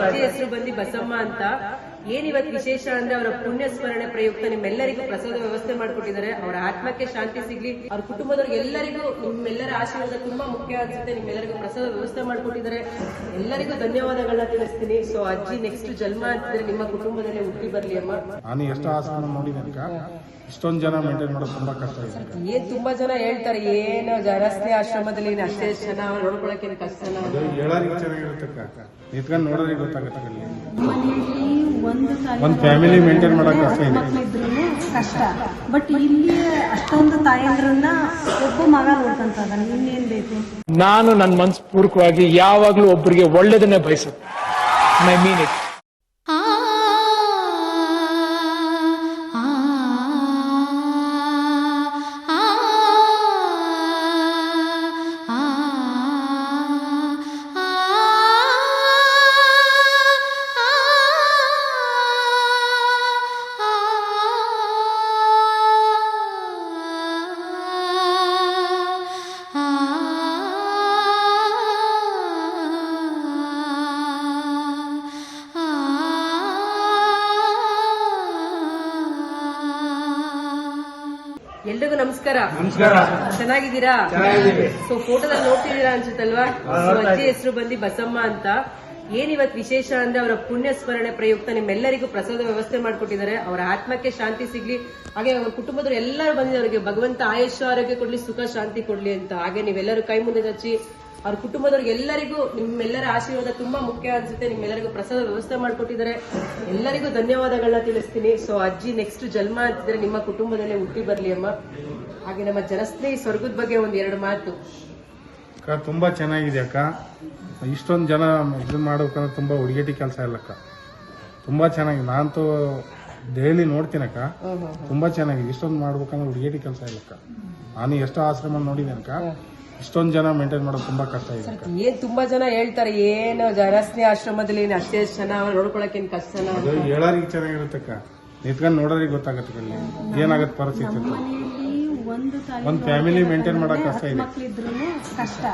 ಅಜ್ಜಿ ಹೆಸರು ಬಂದು ಬಸಮ್ಮ ಅಂತ. ಏನಿವತ್ತು ವಿಶೇಷ ಅಂದ್ರೆ ಅವರ ಪುಣ್ಯ ಸ್ಮರಣೆ ಪ್ರಯುಕ್ತ ನಿಮ್ಮೆಲ್ಲರಿಗೂ ಪ್ರಸಾದ ವ್ಯವಸ್ಥೆ ಮಾಡ್ಕೊಟ್ಟಿದ್ದಾರೆ. ಅವರ ಆತ್ಮಕ್ಕೆ ಶಾಂತಿ ಸಿಗ್ಲಿ, ಅವ್ರ ಕುಟುಂಬದವ್ರಿಗೆ ಎಲ್ಲರಿಗೂ ನಿಮ್ಮೆಲ್ಲರ ಆಶೀರ್ವಾದ ತುಂಬಾ ಮುಖ್ಯ ಅನ್ಸುತ್ತೆ. ನಿಮ್ಮೆಲ್ಲರಿಗೂ ಪ್ರಸಾದ ವ್ಯವಸ್ಥೆ ಮಾಡ್ಕೊಟ್ಟಿದ್ದಾರೆ. ಎಲ್ಲರಿಗೂ ಧನ್ಯವಾದಗಳನ್ನ ತಿಳಿಸ್ತೀನಿ. ಸೊ ಅಜ್ಜಿ ನೆಕ್ಸ್ಟ್ ಜನ್ಮ ಅಂತಿದ್ರೆ ನಿಮ್ಮ ಕುಟುಂಬದಲ್ಲೇ ಹುಟ್ಟಿ ಬರ್ಲಿ ಅಮ್ಮ. ನಾನು ಎಷ್ಟು ಆಸನ ನೋಡಿದೆ, ಇಷ್ಟೊಂದು ಜನ ಮೇಂಟೈನ್ ಮಾಡೋದು ತುಂಬಾ ಕಷ್ಟ ಇದೆ. ತುಂಬಾ ಜನ ಹೇಳ್ತಾರೆ ಏನು ಜನಸ್ನೇ ಆಶ್ರಮದಲ್ಲಿ ಅಷ್ಟೇ ಜನ ನೋಡ್ಕೊಳಕ್ಕೆ ಕಷ್ಟನ. ಹೇಳೋರಿಗೆ ಚೆನ್ನಾಗಿರುತ್ತೆ, ನಿಂತ್ಕೊಂಡು ನೋಡೋರಿಗೆ ಗೊತ್ತಾಗುತ್ತೆ. ಮನೆಯಲ್ಲಿ ಒಂದು ಫ್ಯಾಮಿಲಿ ಮೇಂಟೈನ್ ಮಾಡೋಕೆ ಕಷ್ಟ ಇದೆ, ಮಕ್ಕಳಿದ್ರು ಕಷ್ಟ. ಬಟ್ ಇಲ್ಲಿ ಅಷ್ಟೊಂದು ತಾಯಂದ್ರನ್ನ ಒಬ್ಬ ಮಗ ನೋಡ್ಕೊಂತ ಇನ್ನೇನ್ ಬೇಕು. ನಾನು ನನ್ನ ಮನಸ್ಸು ಪೂರ್ವಕವಾಗಿ ಯಾವಾಗ್ಲೂ ಒಬ್ಬರಿಗೆ ಒಳ್ಳೇದನ್ನೇ ಬಯಸುತ್ತೆ. I mean it. ಎಲ್ರಿಗೂ ನಮಸ್ಕಾರ. ಚೆನ್ನಾಗಿದ್ದೀರಾ? ಸೊ ಫೋಟೋದಲ್ಲಿ ನೋಡ್ತಿದ್ದೀರಾ ಅನ್ಸುತ್ತಲ್ವಾ? ಅಜ್ಜಿ ಹೆಸರು ಬಂದು ಬಸಮ್ಮ ಅಂತ. ಏನಿವತ್ತು ವಿಶೇಷ ಅಂದ್ರೆ ಅವರ ಪುಣ್ಯ ಸ್ಮರಣೆ ಪ್ರಯುಕ್ತ ನಿಮ್ಮೆಲ್ಲರಿಗೂ ಪ್ರಸಾದ ವ್ಯವಸ್ಥೆ ಮಾಡ್ಕೊಟ್ಟಿದ್ದಾರೆ. ಅವರ ಆತ್ಮಕ್ಕೆ ಶಾಂತಿ ಸಿಗ್ಲಿ, ಹಾಗೆ ಅವ್ರ ಕುಟುಂಬದವರು ಎಲ್ಲರೂ ಬಂದಿದೆ. ಅವರಿಗೆ ಭಗವಂತ ಆಯುಷ್ಯ ಆರೋಗ್ಯ ಕೊಡ್ಲಿ, ಸುಖ ಶಾಂತಿ ಕೊಡ್ಲಿ ಅಂತ. ಹಾಗೆ ನೀವೆಲ್ಲರೂ ಕೈ ಮುಂದೆ ಹಚ್ಚಿ ಅವ್ರ ಕುಟುಂಬದವ್ರಿಗೆ ಎಲ್ಲರಿಗೂ ನಿಮ್ಮೆಲ್ಲರ ಆಶೀರ್ವಾದ ತುಂಬಾ ಮುಖ್ಯ ಅನ್ಸುತ್ತೆ. ನಿಮ್ಮೆಲ್ಲರಿಗೂ ಪ್ರಸಾದ ವ್ಯವಸ್ಥೆ ಮಾಡ್ಕೊಟ್ಟಿದ್ದಾರೆ. ಎಲ್ಲರಿಗೂ ಧನ್ಯವಾದಗಳನ್ನ ತಿಳಿಸ್ತೀನಿ. ಸೊ ಅಜ್ಜಿ ನೆಕ್ಸ್ಟ್ ಜನ್ಮ ಅಂತಿದ್ರೆ ನಿಮ್ಮ ಕುಟುಂಬದಲ್ಲೇ ಹುಟ್ಟಿ ಬರ್ಲಿ ಅಮ್ಮ. ಹಾಗೆ ನಮ್ಮ ಜನಸ್ನೇಹಿ ಸ್ವರ್ಗದ ಬಗ್ಗೆ ಒಂದ್ ಎರಡು ಮಾತು. ತುಂಬಾ ಚೆನ್ನಾಗಿದೆ ಅಕ್ಕ. ಇಷ್ಟೊಂದು ಜನ ಇದು ಮಾಡ್ಬೇಕಂದ್ರೆ ತುಂಬಾ ಹುಡುಗೇಟಿ ಕೆಲಸ ಇಲ್ಲಕ್ಕ. ತುಂಬಾ ಚೆನ್ನಾಗಿದೆ. ನಾನಂತೂ ಡೈಲಿ ನೋಡ್ತೀನಕ್ಕ. ತುಂಬಾ ಚೆನ್ನಾಗಿದೆ. ಇಷ್ಟೊಂದು ಮಾಡ್ಬೇಕಂದ್ರೆ ಹುಡುಗೇಟಿ ಕೆಲಸ ಇಲ್ಲಕ್ಕ. ನಾನು ಎಷ್ಟೋ ಆಶ್ರಮ ನೋಡಿದೇನಕ್ಕ. ಇಷ್ಟೊಂದು ಜನ ಮೇಂಟೈನ್ ಮಾಡೋದು ತುಂಬಾ ಕಷ್ಟ ಇದೆ. ತುಂಬಾ ಜನ ಹೇಳ್ತಾರೆ ಏನು ಜನಸ್ನೇಹಿ ಆಶ್ರಮದಲ್ಲಿ ಅಷ್ಟೇ ಜನ ನೋಡ್ಕೊಳಕ್ಕೆ ಕಷ್ಟನ. ಹೇಳೋರಿಗೆ ಚೆನ್ನಾಗಿರುತ್ತಕ್ಕ, ನಿಂತ್ಕೊಂಡು ನೋಡೋರಿಗೆ ಗೊತ್ತಾಗತ್ತೆ ಏನಾಗತ್ತೆ ಪರಿಸ್ಥಿತಿ. ಒಂದು ಫ್ಯಾಮಿಲಿ ಮೇಂಟೈನ್ ಮಾಡೋಕೆ ಕಷ್ಟ ಇದೆ, ಮಕ್ಕಳಿದ್ರು ಕಷ್ಟ.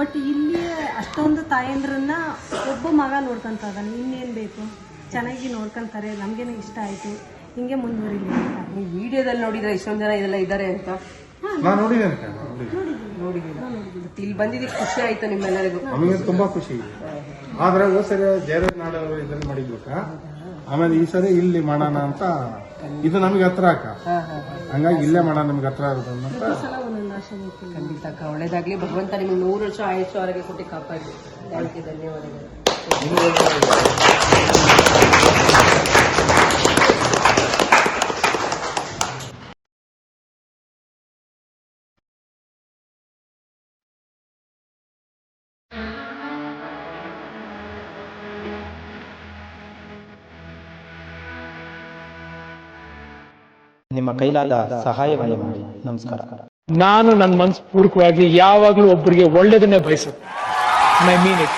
ಬಟ್ ಇಲ್ಲಿ ಅಷ್ಟೊಂದು ತಾಯಂದ್ರನ್ನ ಒಬ್ಬ ಮಗ ನೋಡ್ಕೊಂತ ಇನ್ನೇನ್ ಬೇಕು. ಚೆನ್ನಾಗಿ ನೋಡ್ಕೊಂತಾರೆ. ನಮ್ಗೇನು ಇಷ್ಟ ಆಯ್ತು. ಹಿಂಗೆ ಮುಂದುವರಿಲಿ ಅಂತ. ನೀವು ವಿಡಿಯೋದಲ್ಲಿ ನೋಡಿದ್ರೆ ಇಷ್ಟೊಂದು ಜನ ಇದೆಲ್ಲ ಇದ್ದಾರೆ ಅಂತ ನಾನು ನೋಡಿದ್ದೇನೆ. ಇಲ್ಲಿ ಬಂದಿದ್ದಕ್ಕೆ ಖುಷಿ ಆಯ್ತು ನಿಮ್ಮೆಲ್ಲರಿಗೂ? ನಮಗೆ ತುಂಬಾ ಖುಷಿ ಇದೆ. ಆದ್ರೆ ಹೋದ್ ಸರಿ ಜಯರಾಜ್ ನಾಡವರು ಇದನ್ನ ಮಾಡಿದ್ಬೇಕ, ಆಮೇಲೆ ಈ ಸರಿ ಇಲ್ಲಿ ಮಾಡೋಣ ಅಂತ. ಇದು ನಮಗೆ ಹತ್ರ ಅಕ್ಕ, ಹಂಗಾಗಿ ಇಲ್ಲೇ ಮಾಡೋಣ, ನಮ್ಗೆ ಹತ್ರ ಇರೋದು ಅಂತ. ಖಂಡಿತ ಅಕ್ಕ, ಒಳ್ಳೇದಾಗ್ಲಿ. ಭಗವಂತ ನಿಮ್ಗೆ 100 ವರ್ಷ ಆಯುಷ್ಯ ಆರೋಗ್ಯ ಕೊಟ್ಟು ಕಾಪಾಡಿ. ಧನ್ಯವಾದಗಳು. ನಿಮ್ಮ ಕೈಲಾದ ಸಹಾಯವನ್ನು ಮಾಡಿ. ನಮಸ್ಕಾರ. ನಾನು ನನ್ನ ಮನಸ್ಸು ಪೂರ್ವಕವಾಗಿ ಯಾವಾಗ್ಲೂ ಒಬ್ಬರಿಗೆ ಒಳ್ಳೇದನ್ನೇ ಬಯಸುತ್ತೆ. I mean it.